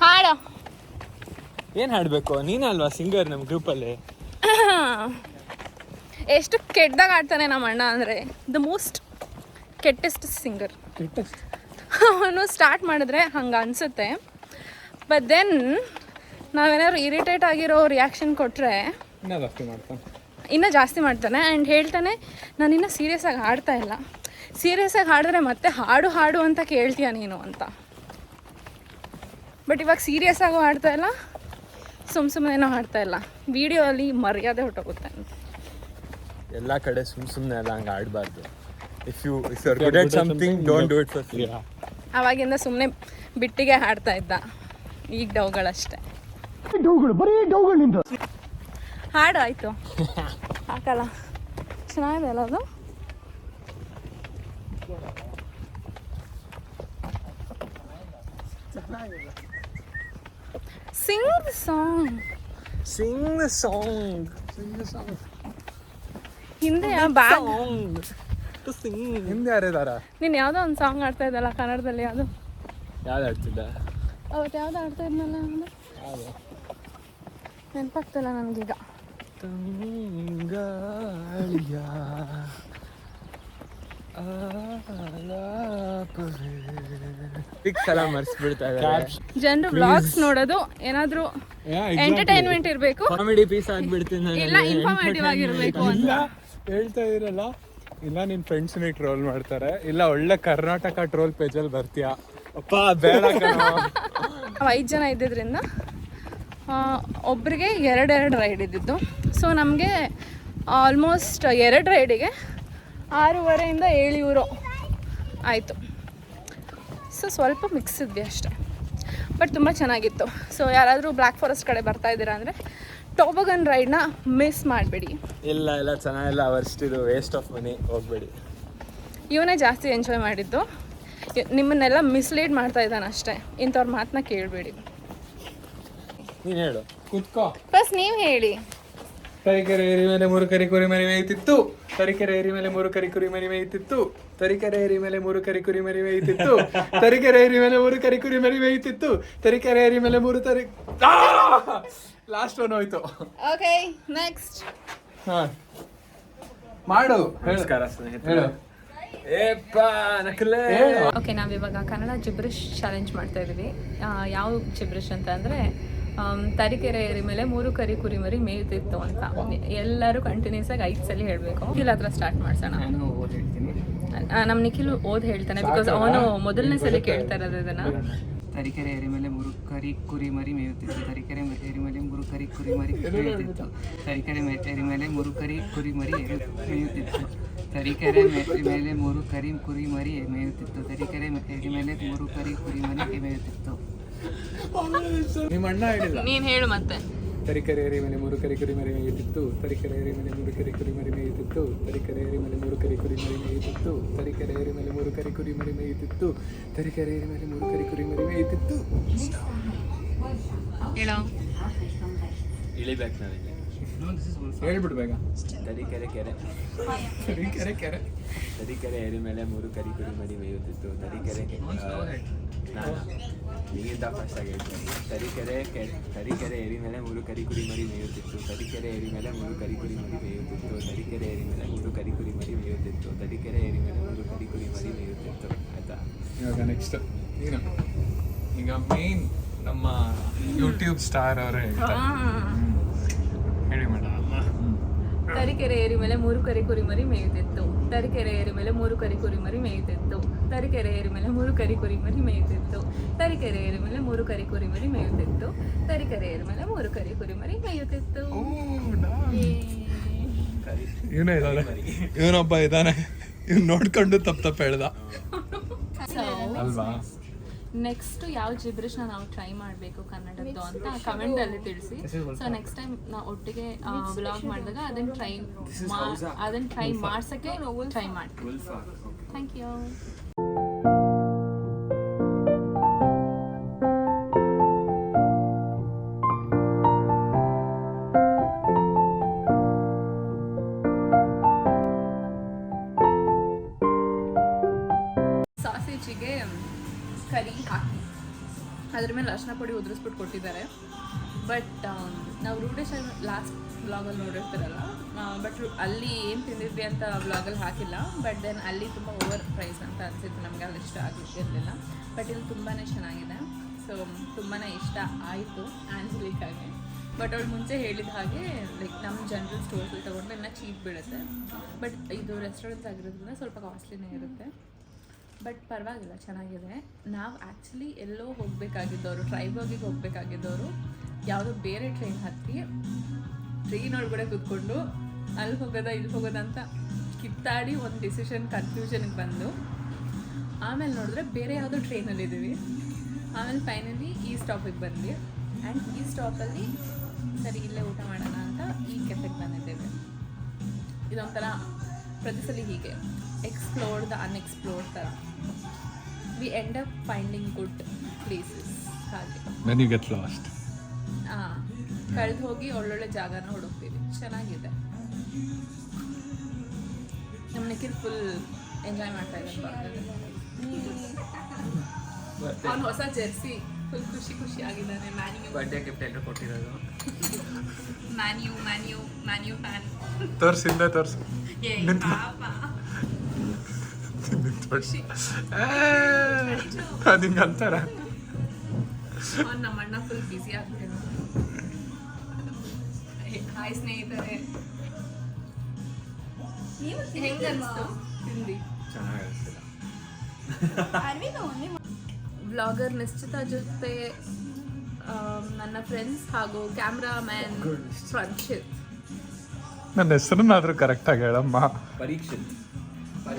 Speaker 2: ಹಾಡೋ.
Speaker 1: ಏನು ಹಾಡಬೇಕು? ನೀನಲ್ವಾ ಸಿಂಗರ್ ನಮ್ಮ ಗ್ರೂಪಲ್ಲಿ.
Speaker 2: ಎಷ್ಟು ಕೆಟ್ಟದಾಗ ಆಡ್ತಾನೆ ನಮ್ಮ ಅಣ್ಣ ಅಂದರೆ, ದ ಮೋಸ್ಟ್ ಕೆಟ್ಟೆಸ್ಟ್ ಸಿಂಗರ್. ಅವನು ಸ್ಟಾರ್ಟ್ ಮಾಡಿದ್ರೆ ಹಂಗೆ ಅನಿಸುತ್ತೆ, ಬಟ್ ದೆನ್ ನಾವೇನಾದ್ರು ಇರಿಟೇಟ್ ಆಗಿರೋ ರಿಯಾಕ್ಷನ್ ಕೊಟ್ಟರೆ
Speaker 5: ಇನ್ನೂ ಜಾಸ್ತಿ ಮಾಡ್ತಾನೆ.
Speaker 2: ಇನ್ನೂ ಜಾಸ್ತಿ ಮಾಡ್ತಾನೆ. ಆ್ಯಂಡ್ ಹೇಳ್ತಾನೆ, ನಾನು ಇನ್ನೂ ಸೀರಿಯಸ್ಸಾಗಿ ಹಾಡ್ತಾ ಇಲ್ಲ. ಸೀರಿಯಸ್ಸಾಗಿ ಹಾಡಿದ್ರೆ ಮತ್ತೆ ಹಾಡು ಹಾಡು ಅಂತ ಕೇಳ್ತೀಯ ನೀನು ಅಂತ. ಬಟ್ ಇವಾಗ ಸೀರಿಯಸ್ಸಾಗೂ ಹಾಡ್ತಾ ಇಲ್ಲ, ಸುಮ್ಮನೆ ಹಾಡ್ತಾ ಇಲ್ಲ. ವಿಡಿಯೋ ಅಲ್ಲಿ ಮರ್ಯಾದೆ ಹೊಟ್ಟೋಗುತ್ತೆ.
Speaker 1: ಎಲ್ಲ ಕಡೆ ಸುಮ್ಮನೆ ಎಲ್ಲ ಹಂಗೆ ಆಡಬಾರ್ದು. If you are good at something, don't do it for free.
Speaker 2: ಅವಾಗಿಂದ ಸುಮ್ಮನೆ ಬಿಟ್ಟಿಗೆ ಹಾಡ್ತಾ ಇದ್ದ. ಈಗ ಡೌಗಳಷ್ಟೇ. ಹಾಡು ಆಯಿತು, ಹಾಕಲ್ಲ. ಚೆನ್ನಾಗಿದೆ ಅಲ್ಲ ಅದು. Singh the song.
Speaker 1: Sing the song. Sing the song.
Speaker 2: ಹಿಂದೆ ಬ್ಯಾಗ್
Speaker 1: To sing.
Speaker 5: ಹಿಂದೆ ಯಾರಿದಾರ?
Speaker 2: ನೀನು ಯಾವುದೋ ಒಂದು ಸಾಂಗ್ ಆಡ್ತಾ ಇದ್ದಲ್ಲ ಕನ್ನಡದಲ್ಲಿ, ಅದು
Speaker 1: ಯಾವ್ದು ಆಡ್ತಿದ್ದ?
Speaker 2: ಅವತ್ತು ಯಾವ್ದು ಆಡ್ತಾ ಇದ್ನಲ್ಲ ಅಂದ್ರೆ ನೆನಪಾಗ್ತಿಲ್ಲ ನನಗೀಗ.
Speaker 1: ತಂಗಾಳಿಯ ಸಲ ಮರ್ಸ್ಬಿಡ್ತಾ ಇದ್ದಾರೆ.
Speaker 2: ಜನರು ವ್ಲಾಗ್ಸ್ ನೋಡೋದು ಏನಾದರೂ ಎಂಟರ್ಟೈನ್ಮೆಂಟ್ ಇರಬೇಕು,
Speaker 1: ಕಾಮಿಡಿ ಪೀಸ್ ಆಗ್ಬಿಡ್ತೀನಿ
Speaker 2: ಇಲ್ಲ ಇನ್ಫಾರ್ಮೇಟಿವ್ ಆಗಿರಬೇಕು ಅಂತ.
Speaker 5: ಹೇಳ್ತಾ ಇರಲ್ಲ, ಇಲ್ಲ ನಿನ್ ಫ್ರೆಂಡ್ಸ್ನ ಟ್ರೋಲ್ ಮಾಡ್ತಾರೆ, ಇಲ್ಲ ಒಳ್ಳೆ ಕರ್ನಾಟಕ ಟ್ರೋಲ್ ಪೇಜಲ್ಲಿ ಬರ್ತೀಯ.
Speaker 1: ಅಪ್ಪ ಬೇಡ ಕಣೋ.
Speaker 2: ನಾವು 5 ಜನ ಇದ್ದಿದ್ದರಿಂದ ಒಬ್ಬರಿಗೆ 2 ರೈಡ್ ಇದ್ದಿದ್ದು. ಸೊ ನಮಗೆ ಆಲ್ಮೋಸ್ಟ್ 2 ರೈಡಿಗೆ 6,500 7 ಯೂರೋ ಆಯಿತು. ಸೊ ಸ್ವಲ್ಪ ಮಿಕ್ಸ್ ಇದ್ವಿ ಅಷ್ಟೇ, ಬಟ್ ತುಂಬ ಚೆನ್ನಾಗಿತ್ತು. ಸೊ ಯಾರಾದರೂ ಬ್ಲ್ಯಾಕ್ ಫಾರೆಸ್ಟ್ ಕಡೆ ಬರ್ತಾ ಇದ್ದೀರಾ ಅಂದರೆ ಟೋಬಗನ್ ರೈಡ್ನ ಮಿಸ್ ಮಾಡಬೇಡಿ.
Speaker 1: ಇಲ್ಲ ಚೆನ್ನಾಗಿಲ್ಲ, ವರ್ಸ್ಟ್ ಇದು, ವೇಸ್ಟ್ ಆಫ್ ಮನಿ, ಹೋಗ್ಬೇಡಿ.
Speaker 2: ಇವನೇ ಜಾಸ್ತಿ ಎಂಜಾಯ್ ಮಾಡಿದ್ದು, ನಿಮ್ಮನ್ನೆಲ್ಲ ಮಿಸ್ಲೀಡ್ ಮಾಡ್ತಾ ಇದ್ದಾನೆ ಅಷ್ಟೇ. ಇಂಥವ್ರ ಮಾತನ್ನ ಕೇಳಬೇಡಿ.
Speaker 1: ನೀನು ಹೇಳು.
Speaker 5: ಕುತ್ಕೋ.
Speaker 2: ಫಸ್ಟ್ ನೀವು ಹೇಳಿ.
Speaker 5: ತರೀಕೆರೆ ಏರಿ ಮೇಲೆ 3 ಕರಿ ಕುರಿ ಮರಿ ಮೇಯ್ತಿತ್ತು. ತರೀಕೆರೆ ಏರಿ ಮೇಲೆ 3 ಕರಿ ಕುರಿ ಮರಿ ಮೇಯ್ತಿತ್ತು. ತರೀಕೆರೆ ಏರಿ ಮೇಲೆ 3 ಕರಿ ಕುರಿ ಮರಿ ಮೇಯ್ತಿತ್ತು. ತರೀಕೆರೆ ಏರಿ ಮೇಲೆ 3 ಕರಿ ಕುರಿ ಮರಿ ಮೇಯ್ತಿತ್ತು. ತರೀಕೆರೆ ಏರಿ ಮೇಲೆ 3 ತರಿ. ಲಾಸ್ಟ್ ಒನ್ ಹೋಯ್ತು.
Speaker 2: Okay next.
Speaker 5: ಹಾ ಮಾಡು.
Speaker 1: ನಮಸ್ಕಾರ ಸ್ನೇಹಿತರೆ. ಏಪ್ಪ ನಕಲೇ.
Speaker 2: ಓಕೆ, ನಾವಿವಾಗ ಕನ್ನಡ ಜಿಬ್ರಿಷ್ ಚಾಲೆಂಜ್ ಮಾಡ್ತಾ ಇದ್ದೀವಿ. ಯಾವ ಜಿಬ್ರಿಷ್ ಅಂತ ಅಂದರೆ ತರೀಕೆರೆ ಏರಿ ಮೇಲೆ 3 ಕರಿ ಕುರಿ ಮರಿ ಮೇಯ್ತಿತ್ತು ಅಂತ. ಎಲ್ಲರೂ ಕಂಟಿನ್ಯೂಸ್ ಆಗಿ 5 ಸಲ ಹೇಳಬೇಕು. ನಿಖಿಲ್ ಹತ್ರ ಸ್ಟಾರ್ಟ್ ಮಾಡ್ಸೋಣ.
Speaker 3: ನಾನು ಓದ್ ಹೇಳ್ತೀನಿ.
Speaker 2: ನಮ್ಮ ನಿಖಿಲ್ ಓದ್ ಹೇಳ್ತಾನೆ, ಬಿಕಾಸ್ ಅವನು ಮೊದಲನೇ ಸಲ ಕೇಳ್ತಾ ಇರೋದು ಇದನ್ನು.
Speaker 3: ತರೀಕೆರೆ ಏರಿ ಮೇಲೆ 3 ಕರಿ ಕುರಿ ಮರಿ ಮೇಯುತ್ತಿತ್ತು. ತರೀಕೆರೆ ಏರಿ ಮೇಲೆ 3 ಕರಿ ಕುರಿ ಮರಿ ಮೇಯುತ್ತಿತ್ತು. ತರೀಕೆರೆ ಏರಿ ಮೇಲೆ 3 ಕರಿ ಕುರಿ ಮರಿ ಮೇಯುತ್ತಿತ್ತು. ತರೀಕೆರೆ ಏರಿ ಮೇಲೆ 3 ಕರಿ ಕುರಿ ಮರಿ ಮೇಯುತ್ತಿತ್ತು. ತರೀಕೆರೆ ಏರಿ ಮೇಲೆ 3 ಕರಿ ಕುರಿ ಮರಿ ಮೇಯುತ್ತಿತ್ತು.
Speaker 5: ನಿಮ್ಮ ಅಣ್ಣ ಹೇಳಿಲ್ಲ.
Speaker 2: ನೀನು ಹೇಳು ಮತ್ತೆ.
Speaker 5: ತರೀಕೆರೆ ಏರಿ ಮೇಲೆ 3 ಕರಿ ಕುರಿ ಮರಿ ಮೇಯುತ್ತಿತ್ತು. ತರೀಕೆರೆ ಏರಿ ಮೇಲೆ 3 ಕರಿ ಕುರಿ ಮರಿ ಮೇಯುತ್ತಿತ್ತು. ತರೀಕೆರೆ ಏರಿ ಮೇಲೆ 3 ಕರಿ ಕುರಿ ಮರಿ ಮೇಯುತ್ತಿತ್ತು. ತರೀಕೆರೆ ಏರಿ ಮೇಲೆ 3 ಕರಿ ಕುರಿ ಮರಿ ಮೇಯುತ್ತಿತ್ತು. ತರೀಕೆರೆ ಏರಿ ಮೇಲೆ 3 ಕರಿ ಕುರಿ ಮರಿ ಮೇಯುತ್ತಿತ್ತು.
Speaker 2: ಹೇಳೋ.
Speaker 1: ಇಳಿಬೇಕು ನಾವಿಲ್ಲಿ.
Speaker 5: ಹೇಳ್ಬಿಡು ಬೇಗ.
Speaker 1: ತರೀಕೆರೆ ಕೆರೆ.
Speaker 5: ತರೀಕೆರೆ ಕೆರೆ.
Speaker 1: ತರೀಕೆರೆ ಏರಿ ಮೇಲೆ 3 ಕರಿ ಕುರಿ ಮರಿ ಮೇಯುತ್ತಿತ್ತು. ತರೀಕೆರೆ ನೀಗಿಂತ ಫಸ್ಟ್ ಆಗಿ ಹೇಳ್ತೀನಿ. ತರೀಕೆರೆ ಏರಿ ಮೇಲೆ 3 ಕರಿ ಕುರಿ ಮರಿ ಮೇಯುತ್ತಿತ್ತು. ತರೀಕೆರೆ ಏರಿ ಮೇಲೆ 3 ಕರಿ ಕುರಿ ಮರಿ ಮೇಯುತ್ತಿತ್ತು. ತರೀಕೆರೆ ಏರಿ ಮೇಲೆ 3 ಕರಿ ಕುರಿ ಮರಿ ಮೇಯುತ್ತಿತ್ತು. ತರೀಕೆರೆ ಏರಿ ಮೇಲೆ 3 ಕರಿ ಕುರಿ ಮರಿ ಮೇಯುತ್ತಿತ್ತು. ಆಯ್ತಾ?
Speaker 5: ಇವಾಗ ನೆಕ್ಸ್ಟ್ ನೀನು. ಈಗ ಮೇನ್ ನಮ್ಮ ಯೂಟ್ಯೂಬ್ ಸ್ಟಾರ್ ಅವರೇ ಹೇಳ್ತಾರೆ. ಹೇಳಿ ಮೇಡಮ್.
Speaker 2: ತರೀಕೆರೆ ಏರಿ ಮೇಲೆ 3 ಕರಿ ಕುರಿಮರಿ ಮೇಯುತ್ತಿತ್ತು. ತರೀಕೆರೆ ಏರಿ ಮೇಲೆ 3 ಕರಿ ಕುರಿಮರಿ ಮೇಯುತ್ತಿತ್ತು. ತರೀಕೆರೆ ಏರಿ ಮೇಲೆ 3 ಕರಿ ಕುರಿಮರಿ ಮೇಯುತ್ತಿತ್ತು. ತರೀಕೆರೆ ಏರಿ ಮೇಲೆ 3 ಕರಿ ಕುರಿಮರಿ ಮೇಯುತ್ತಿತ್ತು. ತರೀಕೆರೆ ಏರಿ ಮೇಲೆ 3 ಕರಿ ಕುರಿಮರಿ ಮೇಯುತ್ತಿತ್ತು.
Speaker 5: ಇವನೇ ಇದ್ದಾನೆ, ಇವನೊಬ್ಬ ಇದ್ದಾನೆ, ಇವ್ನು ನೋಡ್ಕೊಂಡು ತಪ್ಪ ಹೇಳ್ದ ಅಲ್ವಾ.
Speaker 2: ನೆಕ್ಸ್ಟ್ ಯಾವ ಜಿಬ್ರಿಷ್ನ ನಾವು ಟ್ರೈ ಮಾಡಬೇಕು ಕನ್ನಡದ್ದು ಅಂತ ಕಮೆಂಟಲ್ಲಿ ತಿಳಿಸಿ. ಸೊ ನೆಕ್ಸ್ಟ್ ಟೈಮ್ ನಾವು ಒಟ್ಟಿಗೆ ವ್ಲಾಗ್ ಮಾಡಿದಾಗ ಅದನ್ನು ಟ್ರೈ ಮಾಡ್ಸೋಕ್ಕೆ ಟ್ರೈ ಮಾಡ್ತೀವಿ. Thank you. ಸಾಸೇಜಿಗೆ ಕರಿ ಹಾಕಿ ಅದ್ರ ಮೇಲೆ ಅರಿಶಿನ ಪುಡಿ ಉದುರಿಸ್ಬಿಟ್ಟು ಕೊಟ್ಟಿದ್ದಾರೆ. ಬಟ್ ನಾವು ರೂಢೇಶ್ವರ ಲಾಸ್ಟ್ ವ್ಲಾಗಲ್ಲಿ ನೋಡಿರ್ತಾರಲ್ಲ, ಬಟ್ ಅಲ್ಲಿ ಏನು ತಿಂದಿದ್ವಿ ಅಂತ ವ್ಲಾಗಲ್ಲಿ ಹಾಕಿಲ್ಲ. ಬಟ್ ದೆನ್ ಅಲ್ಲಿ ತುಂಬ ಓವರ್ ಪ್ರೈಸ್ ಅಂತ ಅನಿಸಿತ್ತು, ನಮಗೆ ಅಲ್ಲಿ ಇಷ್ಟ ಆಗಿರಲಿಲ್ಲ. ಬಟ್ ಇಲ್ಲಿ ತುಂಬಾ ಚೆನ್ನಾಗಿದೆ. ಸೊ ತುಂಬಾ ಇಷ್ಟ ಆಯಿತು ಆ್ಯಂಜಲಿಕಾಗೆ. ಬಟ್ ಅವಳು ಮುಂಚೆ ಹೇಳಿದ ಹಾಗೆ ಲೈಕ್ ನಮ್ಮ ಜನರಲ್ ಸ್ಟೋರ್ಸಲ್ಲಿ ತೊಗೊಂಡ್ರೆ ಇನ್ನೂ ಚೀಪ್ ಬೀಳುತ್ತೆ. ಬಟ್ ಇದು ರೆಸ್ಟೋರೆಂಟ್ಸ್ ಆಗಿರೋದ್ರಿಂದ ಸ್ವಲ್ಪ ಕಾಸ್ಟ್ಲಿನೇ ಇರುತ್ತೆ. ಬಟ್ ಪರವಾಗಿಲ್ಲ, ಚೆನ್ನಾಗಿದೆ. ನಾವು ಆ್ಯಕ್ಚುಲಿ ಎಲ್ಲೋ ಹೋಗಬೇಕಾಗಿದ್ದವರು, ಟ್ರೈಬಾಗಿಗೆ ಹೋಗಬೇಕಾಗಿದ್ದವರು ಯಾವುದೋ ಬೇರೆ ಟ್ರೈನ್ ಹತ್ತಿ ಟ್ರೈನ್ ಒಳಗಡೆ ಕೂತ್ಕೊಂಡು ಅಲ್ಲಿ ಹೋಗೋದ ಇಲ್ಲಿ ಹೋಗೋದ ಅಂತ ಕಿತ್ತಾಡಿ ಒಂದು ಡಿಸಿಷನ್ ಕನ್ಫ್ಯೂಷನ್ಗೆ ಬಂದು ಆಮೇಲೆ ನೋಡಿದ್ರೆ ಬೇರೆ ಯಾವುದೋ ಟ್ರೈನಲ್ಲಿದ್ದೀವಿ. ಆಮೇಲೆ ಫೈನಲಿ ಈ ಸ್ಟಾಪಿಗೆ ಬಂದ್ವಿ. ಆ್ಯಂಡ್ ಈ ಸ್ಟಾಪಲ್ಲಿ ಸರಿ ಇಲ್ಲೇ ಊಟ ಮಾಡೋಣ ಅಂತ ಈ ಕೆಫೆಗೆ ಬಂದಿದ್ದೇವೆ. ಇದೊಂಥರ ಪ್ರತಿ ಸಲ ಹೀಗೆ ಎಕ್ಸ್ಪ್ಲೋರ್ ದ ಅನ್ಎಕ್ಸ್ಪ್ಲೋರ್ಡ್ ಥರ. V end up finding good places. ಹಾಗೆ
Speaker 5: when you get lost.
Speaker 2: ಕಳೆದು ಹೋಗಿ ಒಳ್ಳೊಳ್ಳೆ ಜಾಗನ ಹುಡುಕ್ತೀವಿ. ಚೆನ್ನಾಗಿದೆ. ನಮ್ಮ ನಿಖಿಲ್ ಫುಲ್ ಎಂಜಾಯ್ ಮಾಡ್ತಾ ಇದ್ದಾನೆ. ಅವನು ಹೊಸ ಜೆರ್ಸಿ ಫುಲ್ ಖುಷಿ ಆಗಿದ್ದಾನೆ.
Speaker 3: ಬರ್ಡೇ ಗಿಫ್ಟ್ ಎಲ್ಲರೂ ಕೊಟ್ಟಿರೋದು.
Speaker 2: ಮ್ಯಾನ್ಯೂ ಫ್ಯಾನ್.
Speaker 5: ತೋರ್ಸಿಂದ ತೋರ್ಸು ಅದು ಹಿಂಗೆ ಅಂತಾರ.
Speaker 2: ನಮ್ಮ ಅಣ್ಣ ಫುಲ್ ಬ್ಯುಸಿ ಆಗ್ತೇನೆ. ಹಾಯ್ ಸ್ನೇಹಿತರೆ, ಹೆಂಗೆ ಅನಿಸ್ತು ತಿಂದು? ವ್ಲಾಗರ್ ನಿಶ್ಚಿತ ಜೊತೆ ನನ್ನ ಫ್ರೆಂಡ್ಸ್ ಹಾಗೂ ಕ್ಯಾಮ್ರಾಮ್ಯಾನ್ ಪ್ರಂಚಿತ್.
Speaker 5: ನನ್ನ ಹೆಸರನ್ನಾದ್ರೂ ಕರೆಕ್ಟಾಗಿ ಹೇಳಮ್ಮ.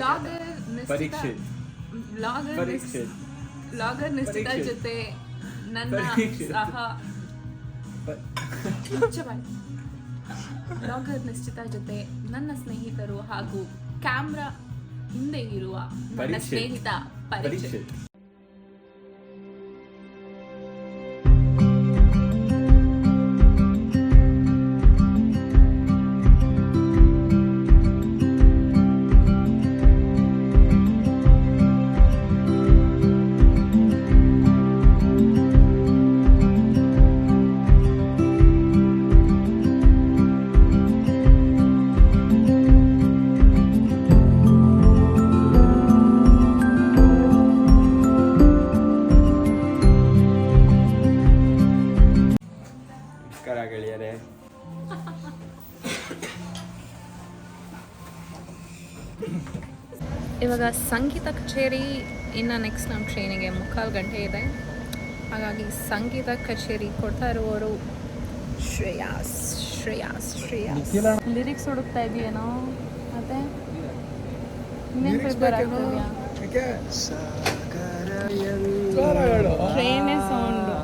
Speaker 2: ವ್ಲಾಗರ್ ನಿಶ್ಚಿತ ಜೊತೆ ನನ್ನ ವ್ಲಾಗರ್ ನಿಶ್ಚಿತ ಜೊತೆ ನನ್ನ ಸ್ನೇಹಿತರು ಹಾಗೂ ಕ್ಯಾಮ್ರಾ ಹಿಂದೆ ಇರುವ ನನ್ನ ಸ್ನೇಹಿತ ಪರೀಕ್ಷಿತ್.
Speaker 1: ಗೆಳೆಯರೇ,
Speaker 2: ಇವಾಗ ಸಂಗೀತ ಕಚೇರಿ ಇನ್ನು ನೆಕ್ಸ್ಟ್ ನಮ್ಮ ಟ್ರೈನಿಗೆ 3:15 ಗಂಟೆ ಇದೆ. ಹಾಗಾಗಿ ಸಂಗೀತ ಕಚೇರಿ ಕೊಡ್ತಾ ಇರುವವರು ಶ್ರೇಯಾಸ್. ಲಿರಿಕ್ಸ್ ಹುಡುಕ್ತಾ ಇದೆಯೇನೋ, ಮತ್ತೆ ಇನ್ನೇನು ಪ್ರಿಪೇರ್ ಆಗ್ತಿದ್ಯಾ? ಟ್ರೈನೇ ಸೌಂಡು.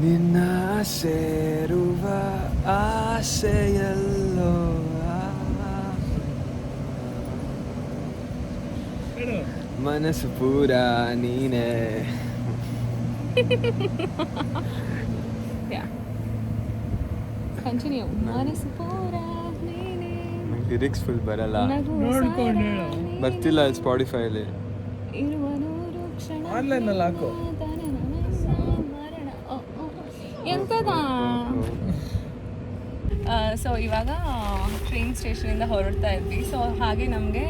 Speaker 1: ನಿನ್ನ ಸೇರುವ ಆಸೆಯಲ್ಲೋ ಮನಸ್ಸು ಪೂರ ನೀನೇ.
Speaker 2: ಕಂಟಿನ್ಯೂ. ಮನಸ್ಸು ಪೂರ ನೀನೇ.
Speaker 1: ಲಿರಿಕ್ಸ್ ಫುಲ್ ಬರಲ್ಲ, ಬರ್ತಿಲ್ಲ ಸ್ಪಾಟಿಫೈಲಿ.
Speaker 5: ಆನ್ಲೈನಲ್ಲಿ ಹಾಕು.
Speaker 2: ಎಂತದ? ಸೊ ಇವಾಗ ಟ್ರೈನ್ ಸ್ಟೇಷನಿಂದ ಹೊರಡ್ತಾ ಇದ್ವಿ. ಸೊ ಹಾಗೆ ನಮಗೆ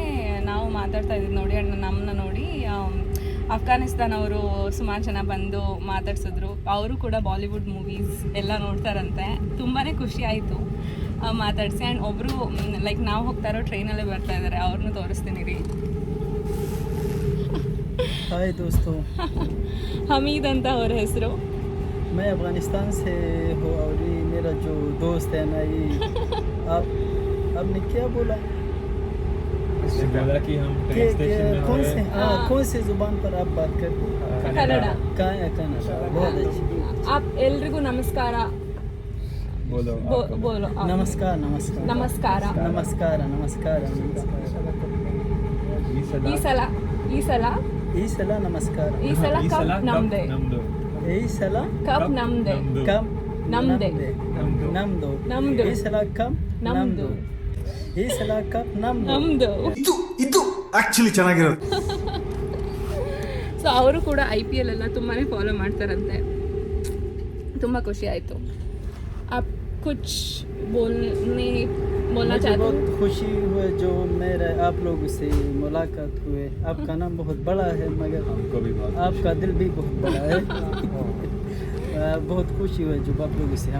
Speaker 2: ನಾವು ಮಾತಾಡ್ತಾ ಇದ್ವಿ ನೋಡಿ, ಅಣ್ಣ ನಮ್ಮನ್ನ ನೋಡಿ ಅಫ್ಘಾನಿಸ್ತಾನ್ ಅವರು ಸುಮಾರು ಜನ ಬಂದು ಮಾತಾಡ್ಸಿದ್ರು. ಅವರು ಕೂಡ ಬಾಲಿವುಡ್ ಮೂವೀಸ್ ಎಲ್ಲ ನೋಡ್ತಾರಂತೆ. ತುಂಬಾ ಖುಷಿ ಆಯಿತು ಮಾತಾಡಿಸಿ. ಆ್ಯಂಡ್ ಒಬ್ಬರು ಲೈಕ್ ನಾವು ಹೋಗ್ತಾ ಇರೋ ಟ್ರೈನಲ್ಲೇ ಬರ್ತಾ ಇದ್ದಾರೆ, ಅವ್ರನ್ನೂ ತೋರಿಸ್ತೀನಿ ರೀ.
Speaker 6: हाय दोस्तों,
Speaker 2: ಹಮೀದ್ ಅಂತ ಅವ್ರ ಹೆಸರು.
Speaker 6: मैं अफगानिस्तान से हूँ और ये मेरा जो दोस्त है ना, ये आपने क्या बोला?
Speaker 1: उसने बोला कि हम ट्रेन स्टेशन में
Speaker 6: कौन
Speaker 1: हैं।
Speaker 6: से कौन से जुबान पर आप बात करते हैं?
Speaker 2: ಕನ್ನಡ.
Speaker 6: कन्नड़, बहुत अच्छी।
Speaker 2: आप ಎಲ್ರಿಗೂ ನಮಸ್ಕಾರ
Speaker 1: बोलो
Speaker 2: ಬೋಲೋ.
Speaker 6: नमस्कार नमस्कार
Speaker 2: ನಮಸ್ಕಾರ.
Speaker 6: नमस्कार नमस्कार
Speaker 2: ಈ ಸಲ
Speaker 6: ಈ ಸಲ ನಮಸ್ಕಾರ
Speaker 2: ಈ ಸಲ ಕಪ್ ನಮ್ದೆ.
Speaker 6: ಈ ಸಲ
Speaker 2: ಕಪ್ ನಮ್ದೆ.
Speaker 6: ಕಪ್
Speaker 2: ನಮ್ದೆ.
Speaker 6: ನಮ್ದು
Speaker 2: ನಮ್ದು.
Speaker 6: ಈ ಸಲ ಕಪ್
Speaker 2: ನಮ್ದು.
Speaker 6: ಈ ಸಲ ಕಪ್ ನಮ್ದು.
Speaker 2: ನಮ್ದು.
Speaker 7: ಇದು ಆಕ್ಚುಲಿ ಚೆನ್ನಾಗಿರೋದು.
Speaker 2: ಸೊ ಅವರು ಕೂಡ IPL ಎಲ್ಲ ತುಂಬಾ ಫಾಲೋ ಮಾಡ್ತಾರಂತೆ. ತುಂಬ ಖುಷಿ ಆಯಿತು. आप कुछ बोलना
Speaker 6: मुझे
Speaker 2: चाहते
Speaker 6: बहुत
Speaker 2: हो?
Speaker 6: खुशी हुई जो मेरे आप लोगों से मुलाकात हुए। आपका नाम बहुत बड़ा है मगर
Speaker 1: हमको भी बहुत
Speaker 6: आपका दिल भी बहुत बड़ा है। बहुत खुशी हुई जब आप लोगों से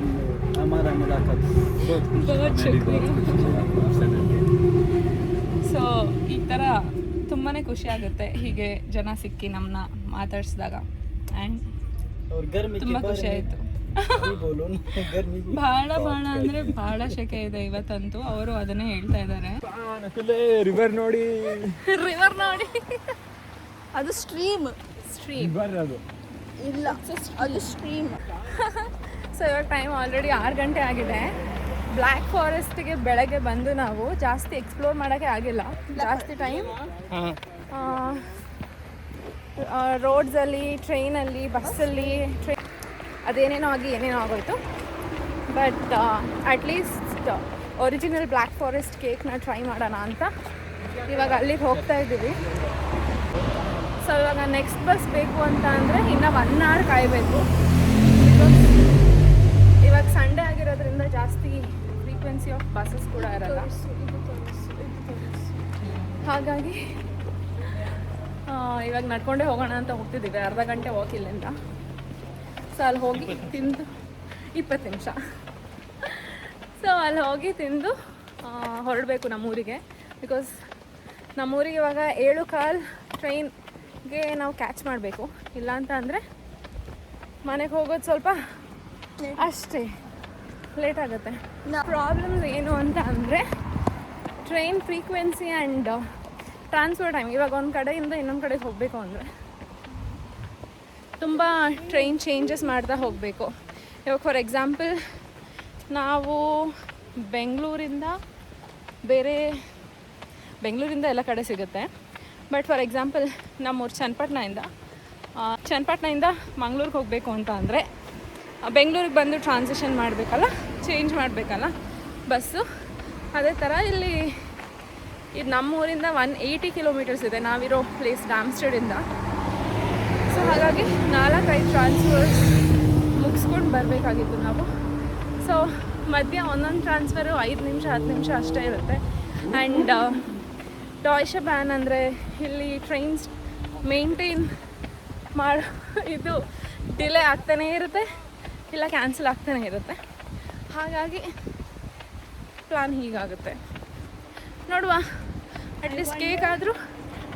Speaker 6: हमारा मुलाकात बहुत खुशी।
Speaker 2: बहुत शुक्रिया. ಸೊ ಈ ಥರ ತುಂಬಾ ಖುಷಿ ಆಗುತ್ತೆ ಹೀಗೆ ಜನ ಸಿಕ್ಕಿ ನಮ್ಮನ್ನ ಮಾತಾಡಿಸಿದಾಗ. ಆ್ಯಂಡ್
Speaker 6: और गर्मी के
Speaker 2: ತುಂಬ
Speaker 6: बारे
Speaker 2: ಖುಷಿ
Speaker 6: में
Speaker 2: ಆಯಿತು.
Speaker 6: भी बोलो ना, गर्मी भी
Speaker 2: ಭಾಳ ಅಂದರೆ ಭಾಳ ಶೆಕೆ ಇದೆ ಇವತ್ತಂತೂ. ಅವರು ಅದನ್ನೇ ಹೇಳ್ತಾ ಇದ್ದಾರೆ.
Speaker 1: ರಿವರ್ ನೋಡಿ.
Speaker 2: ರಿವರ್ ನೋಡಿ.
Speaker 8: ಅದು ಸ್ಟ್ರೀಮ್
Speaker 1: ರಿವರ್ ಅದು
Speaker 8: ಇಲ್ಲ, ಅದು ಸ್ಟ್ರೀಮ್.
Speaker 2: ಸೊ ಇವಾಗ ಟೈಮ್ ಆಲ್ರೆಡಿ 6 ಗಂಟೆ ಆಗಿದೆ. ಬ್ಲ್ಯಾಕ್ ಫಾರೆಸ್ಟಿಗೆ ಬೆಳಗ್ಗೆ ಬಂದು ನಾವು ಜಾಸ್ತಿ ಎಕ್ಸ್ಪ್ಲೋರ್ ಮಾಡೋಕ್ಕೆ ಆಗಿಲ್ಲ. ಜಾಸ್ತಿ ಟೈಮ್ ರೋಡ್ಸಲ್ಲಿ, ಟ್ರೈನಲ್ಲಿ, ಬಸ್ಸಲ್ಲಿ ಅದೇನೇನೋ ಆಗಿ ಏನೇನೋ ಆಗೋಯ್ತು. But at least original black forest ಕೇಕ್ನ ಟ್ರೈ ಮಾಡೋಣ ಅಂತ ಇವಾಗ ಅಲ್ಲಿಗೆ ಹೋಗ್ತಾ ಇದ್ದೀವಿ. ಸೊ ಇವಾಗ ನೆಕ್ಸ್ಟ್ ಬಸ್ ಬೇಕು ಅಂತ ಅಂದರೆ ಇನ್ನೂ 1 hour ಕಾಯಬೇಕು. ಇವಾಗ ಸಂಡೇ ಆಗಿರೋದ್ರಿಂದ ಜಾಸ್ತಿ ಫ್ರೀಕ್ವೆನ್ಸಿ ಆಫ್ ಬಸ್ಸಸ್ ಕೂಡ ಇರಲ್ಲ. ಹಾಗಾಗಿ ಇವಾಗ ನಡ್ಕೊಂಡೇ ಹೋಗೋಣ ಅಂತ ಹೋಗ್ತಿದ್ದೀವಿ. ಅರ್ಧ ಗಂಟೆ ವಾಕ್ ಇಲ್ಲಿಂದ. ಸೊ ಅಲ್ಲಿ ಹೋಗಿ ತಿಂದು 20 ನಿಮಿಷ. ಸೊ ಅಲ್ಲಿ ಹೋಗಿ ತಿಂದು ಹೊರಡಬೇಕು ನಮ್ಮೂರಿಗೆ. ಬಿಕಾಸ್ ನಮ್ಮೂರಿಗೆ ಇವಾಗ 7:15 ಟ್ರೈನ್ಗೆ ನಾವು ಕ್ಯಾಚ್ ಮಾಡಬೇಕು. ಇಲ್ಲ ಅಂತ ಅಂದರೆ ಮನೆಗೆ ಹೋಗೋದು ಸ್ವಲ್ಪ ಅಷ್ಟೇ ಲೇಟ್ ಆಗುತ್ತೆ. ಪ್ರಾಬ್ಲಮ್ಸ್ ಏನು ಅಂತ ಅಂದರೆ train frequency and transfer time. ಇವಾಗ ಒಂದು ಕಡೆಯಿಂದ ಇನ್ನೊಂದು ಕಡೆಗೆ ಹೋಗಬೇಕು ಅಂದರೆ ತುಂಬ ಟ್ರೈನ್ ಚೇಂಜಸ್ ಮಾಡ್ತಾ ಹೋಗಬೇಕು. ಇವಾಗ ಫಾರ್ ಎಕ್ಸಾಂಪಲ್ ನಾವು ಬೆಂಗಳೂರಿಂದ ಎಲ್ಲ ಕಡೆ ಸಿಗುತ್ತೆ. ಬಟ್ ಫಾರ್ ಎಕ್ಸಾಂಪಲ್ ನಮ್ಮೂರು ಚನ್ನಪಟ್ಟಣದಿಂದ ಮಂಗ್ಳೂರಿಗೆ ಹೋಗಬೇಕು ಅಂತ ಅಂದರೆ ಬೆಂಗಳೂರಿಗೆ ಬಂದು ಟ್ರಾನ್ಸಿಷನ್ ಮಾಡಬೇಕಲ್ಲ, ಚೇಂಜ್ ಮಾಡಬೇಕಲ್ಲ ಬಸ್ಸು. ಅದೇ ಥರ ಇಲ್ಲಿ ಇದು ನಮ್ಮೂರಿಂದ 180 ಕಿಲೋಮೀಟರ್ಸ್ ಇದೆ ನಾವಿರೋ ಪ್ಲೇಸ್ ಡ್ಯಾಮ್ಸ್ಟೆಡಿಂದ. ಸೊ ಹಾಗಾಗಿ 4-5 ಟ್ರಾನ್ಸ್ಫರ್ಸ್ ಮುಗಿಸ್ಕೊಂಡು ಬರಬೇಕಾಗಿತ್ತು ನಾವು. ಸೊ ಮಧ್ಯ ಒಂದೊಂದು ಟ್ರಾನ್ಸ್ಫರು 5 ನಿಮಿಷ 10 ನಿಮಿಷ ಅಷ್ಟೇ ಇರುತ್ತೆ. ಆ್ಯಂಡ್ ಡಾಯ್ಶೆ ಬ್ಯಾನ್ ಅಂದರೆ ಇಲ್ಲಿ ಟ್ರೈನ್ಸ್ ಮೇಂಟೈನ್ ಇದು ಡಿಲೇ ಆಗ್ತಾನೇ ಇರುತ್ತೆ, ಇಲ್ಲ ಕ್ಯಾನ್ಸಲ್ ಆಗ್ತಾನೆ ಇರುತ್ತೆ. ಹಾಗಾಗಿ ಪ್ಲಾನ್ ಹೀಗಾಗುತ್ತೆ. ನೋಡುವ, ಅಟ್ಲೀಸ್ಟ್ ಕೇಕ್ ಆದರೂ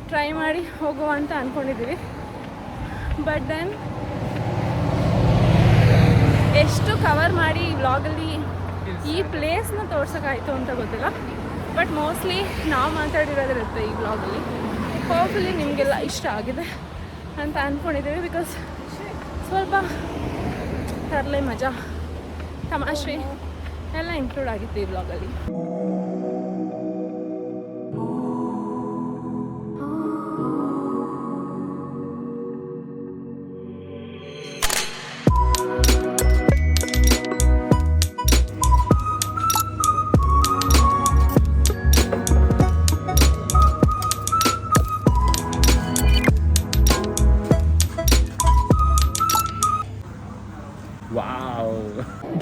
Speaker 2: ಟ್ರೈ ಮಾಡಿ ಹೋಗುವ ಅಂತ ಅಂದ್ಕೊಂಡಿದ್ದೀವಿ. ಬಟ್ ದೆನ್ ಎಷ್ಟು ಕವರ್ ಮಾಡಿ ಈ ವ್ಲಾಗಲ್ಲಿ ಈ ಪ್ಲೇಸ್ನ ತೋರ್ಸೋಕ್ಕಾಯಿತು ಅಂತ ಗೊತ್ತಿಲ್ಲ. ಬಟ್ ಮೋಸ್ಟ್ಲಿ ನಾವು ಮಾತಾಡಿರೋದಿರುತ್ತೆ ಈ ವ್ಲಾಗಲ್ಲಿ. ಹೋಪ್ಫುಲಿ ನಿಮಗೆಲ್ಲ ಇಷ್ಟ ಆಗಿದೆ ಅಂತ ಅಂದ್ಕೊಂಡಿದ್ದೀವಿ. ಬಿಕಾಸ್ ಸ್ವಲ್ಪ ತರಲೆ ಮಜಾ, ತಮಾಷೆ ಎಲ್ಲ ಇನ್ಕ್ಲೂಡ್ ಆಗಿತ್ತು ಈ ವ್ಲಾಗಲ್ಲಿ.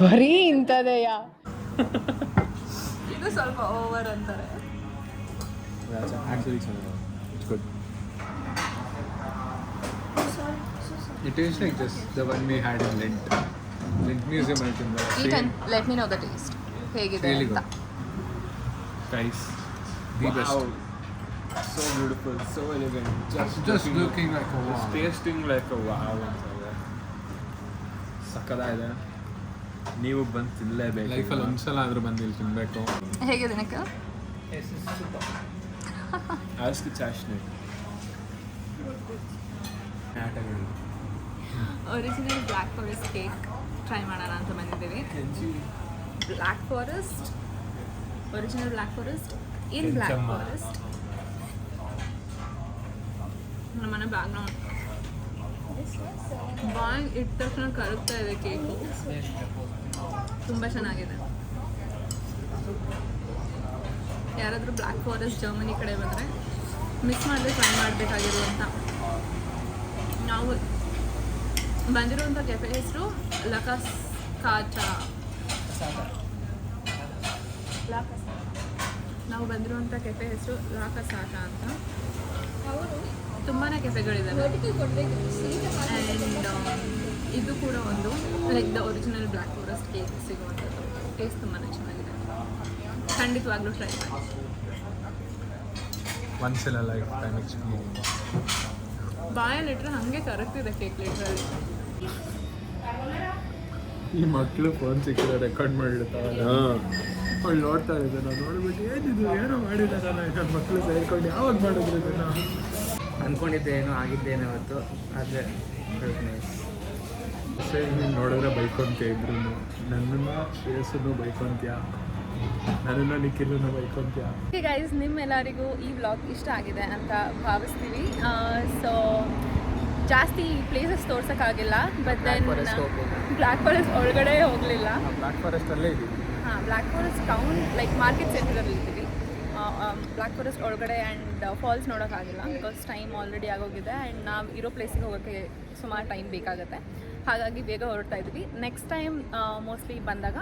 Speaker 2: ಬರೀ ಇಂಥದೆಯಾ? ಇದು ಸ್ವಲ್ಪ ಓವರ್ ಅಂತಾರೆ.
Speaker 1: Actually, it's good.
Speaker 5: It tastes like just the one we had in Lint. Lint Museum I think.
Speaker 2: Heat and let me know the taste ಹೇಗಿದೆ
Speaker 5: Really
Speaker 2: ಅಂತ.
Speaker 5: good. Guys, the best.
Speaker 1: So beautiful, so elegant.
Speaker 5: Just looking like a wow.
Speaker 1: Just tasting like a wow ಅಂತಂದ್ರೆ ಸಕ್ಕದಾಗಿದೆ. ನೀವು ಬಂದು ತಿನ್ನಲೇಬೇಕು.
Speaker 5: ಲೈಫಲ್ಲಿ ಒಂದ್ಸಲ ಆದರೂ ಬಂದು ಇಲ್ಲಿ ತಿನ್ನಬೇಕು.
Speaker 2: ಹೇಗಿದೆ Nikhil?
Speaker 1: Ask Chashne.
Speaker 2: Original black forest cake try ಮಾಡೋಣ ಅಂತ ಬಂದಿದ್ದೀವಿ. Black forest, original black forest in black forest. ನಮ್ಮನೆ ಬ್ಯಾಕ್ಗ್ರೌಂಡ್ ಬಾಯ್ ಇಟ್ಟ ತಕ್ಷಣ ಕರಗ್ತಾ ಇದೆ ಕೇಕು. ತುಂಬ ಚೆನ್ನಾಗಿದೆ. ಯಾರಾದರೂ ಬ್ಲ್ಯಾಕ್ ಫಾರೆಸ್ಟ್ ಜರ್ಮನಿ ಕಡೆ ಬಂದರೆ ಮಿಸ್ ಮಾಡದೆ ಟ್ರೈ ಮಾಡಬೇಕಾಗಿರುವಂಥ. ನಾವು ಬಂದಿರುವಂಥ ಕೆಫೆ ಹೆಸರು ಲಕಾಸ್ ಕಾಚಾ. ನಾವು ಬಂದಿರುವಂಥ ಕೆಫೆ ಹೆಸರು ಲಾಕಸಾಟ ಅಂತ. ತುಂಬಾ ಕೆಫೆಗಳಿದ್ದಾವೆ ಆ್ಯಂಡ್ ಇದು ಕೂಡ ಒಂದು like the original black forest cake ಸಿಗುವಂಥದ್ದು. ಟೇಸ್ಟ್ ತುಂಬಾ ಚೆನ್ನಾಗಿದೆ. ಖಂಡಿತವಾಗ್ಲೂ ಟ್ರೈ ಮಾಡಿ.
Speaker 5: Once in a lifetime experience.
Speaker 2: ಬಾಯಲ್ಲಿಟ್ರೆ ಹಾಗೆ ಕರಗ್ತಿದೆ ಕೇಕ್ ಲಿಟ್ರಲ್ಲಿ.
Speaker 5: ಈ ಮಕ್ಕಳು ಫೋನ್ ಸಿಕ್ಕಿದ್ರೆ ರೆಕಾರ್ಡ್ ಮಾಡಿರ್ತಾವಲ್ಲ, ಅವ್ಳು ನೋಡ್ತಾ ಇದ್ದೆ. ನಾನು ನೋಡ್ಬಿಟ್ಟು ಏನಿದು ಏನೋ ಮಾಡಿದಾರಲ್ಲ ನನ್ನ ಮಕ್ಕಳು ಸೇರ್ಕೊಂಡು ಯಾವಾಗ ಮಾಡಿದ್ರು ಇದನ್ನು
Speaker 3: ಅಂದ್ಕೊಂಡಿದ್ದೇನೋ ಆಗಿದ್ದೇನೋ ಅವತ್ತು, ಆದರೆ
Speaker 5: ನೀನು ನೋಡಿದ್ರೆ ಬೈಕೊಂತೀಯ ಇಬ್ರು. ನನ್ನನ್ನು ಶ್ರೇಯಸ್ಸನ್ನು ಬೈಕೊಂತೀಯ, ನನ್ನನ್ನು ನಿಖಿಲನ್ನು ಬೈಕೊಂತೀಯ.
Speaker 2: ಓಕೆ ಗೈಸ್, ನಿಮ್ಮೆಲ್ಲರಿಗೂ ಈ ವ್ಲಾಗ್ ಇಷ್ಟ ಆಗಿದೆ ಅಂತ ಭಾವಿಸ್ತೀವಿ. ಸೊ ಜಾಸ್ತಿ ಪ್ಲೇಸಸ್ ತೋರ್ಸೋಕ್ಕಾಗಿಲ್ಲ, ಬಟ್ ದೆನ್ ಬ್ಲ್ಯಾಕ್ ಫಾರೆಸ್ಟ್ ಒಳಗಡೆ ಹೋಗಲಿಲ್ಲ.
Speaker 5: ಬ್ಲ್ಯಾಕ್ ಫಾರೆಸ್ಟಲ್ಲೇ ಇದ್ದೀವಿ.
Speaker 2: ಹಾಂ, black forest town like market ಸೆಂಟರಲ್ಲಿ ಇದ್ದೀವಿ. ಬ್ಲ್ಯಾಕ್ ಫಾರೆಸ್ಟ್ ಒಳಗಡೆ ಆ್ಯಂಡ್ ಫಾಲ್ಸ್ ನೋಡೋಕ್ಕಾಗಿಲ್ಲ ಬಿಕಾಸ್ ಟೈಮ್ ಆಲ್ರೆಡಿ ಆಗೋಗಿದೆ ಆ್ಯಂಡ್ ನಾವು ಇರೋ ಪ್ಲೇಸಿಗೆ ಹೋಗೋಕ್ಕೆ ಸುಮಾರು ಟೈಮ್ ಬೇಕಾಗುತ್ತೆ. ಹಾಗಾಗಿ ಬೇಗ ಹೊರಡ್ತಾ ಇದ್ವಿ. ನೆಕ್ಸ್ಟ್ ಟೈಮ್ ಮೋಸ್ಟ್ಲಿ ಬಂದಾಗ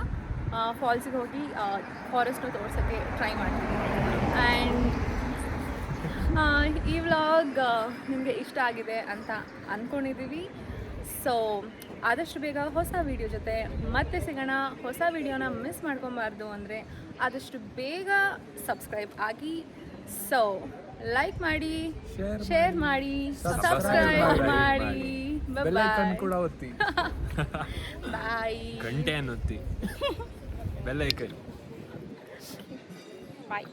Speaker 2: ಫಾಲ್ಸಿಗೆ ಹೋಗಿ ಫಾರೆಸ್ಟ್ನ ತೋರ್ಸೋಕ್ಕೆ ಟ್ರೈ ಮಾಡ್ತೀವಿ. ಆ್ಯಂಡ್ ಈ ವ್ಲಾಗ್ ನಿಮಗೆ ಇಷ್ಟ ಆಗಿದೆ ಅಂತ ಅಂದ್ಕೊಂಡಿದ್ದೀವಿ. ಸೊ ಆದಷ್ಟು ಬೇಗ ಹೊಸ ವೀಡಿಯೋ ಜೊತೆ ಮತ್ತೆ ಸಿಗೋಣ. ಹೊಸ ವೀಡಿಯೋನ ಮಿಸ್ ಮಾಡ್ಕೊಬಾರ್ದು ಅಂದರೆ ಆದಷ್ಟು ಬೇಗ ಸಬ್ಸ್ಕ್ರೈಬ್ ಆಗಿ. ಸೊ ಲೈಕ್ ಮಾಡಿ, ಶೇರ್ ಮಾಡಿ, ಸಬ್ಸ್ಕ್ರೈಬ್ ಮಾಡಿ.
Speaker 5: ಬೆಲ್ ಐಕಾನ್ ಕೂಡ ಒತ್ತಿ.
Speaker 2: ಬಾಯ್.
Speaker 1: ಗಂಟೆ ಅನ್ನೊತ್ತಿ. Bell icon.
Speaker 2: ಬಾಯ್.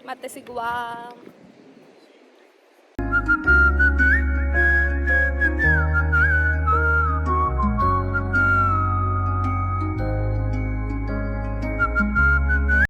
Speaker 2: ಮತ್ತೆ ಸಿಗುವ.